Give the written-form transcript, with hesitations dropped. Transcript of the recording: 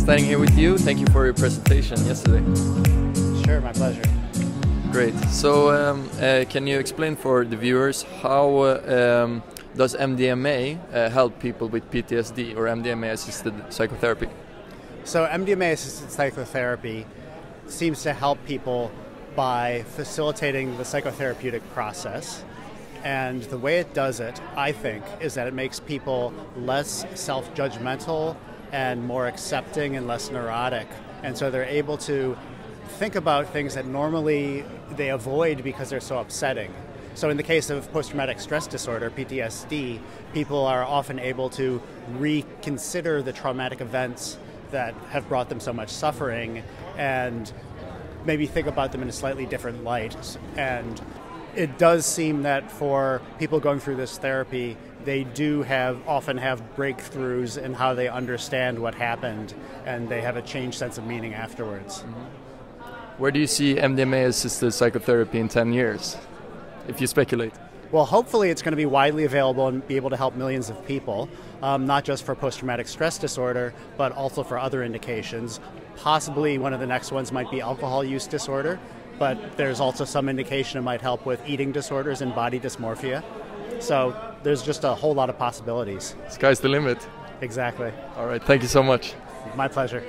standing here with you. Thank you for your presentation yesterday. Sure, my pleasure. Great. So, can you explain for the viewers how does MDMA help people with PTSD or MDMA-assisted psychotherapy? So MDMA-assisted psychotherapy seems to help people by facilitating the psychotherapeutic process. And the way it does it, I think, is that it makes people less self-judgmental and more accepting and less neurotic. And so they're able to think about things that normally they avoid because they're so upsetting. So in the case of post-traumatic stress disorder, PTSD, people are often able to reconsider the traumatic events that have brought them so much suffering and maybe think about them in a slightly different light. And it does seem that for people going through this therapy, they do often have breakthroughs in how they understand what happened, and they have a changed sense of meaning afterwards. Mm-hmm. Where do you see MDMA-assisted psychotherapy in 10 years, if you speculate? Well, hopefully it's going to be widely available and be able to help millions of people, not just for post-traumatic stress disorder, but also for other indications. Possibly one of the next ones might be alcohol use disorder, but there's also some indication it might help with eating disorders and body dysmorphia. So there's just a whole lot of possibilities. Sky's the limit. Exactly. All right, thank you so much. My pleasure.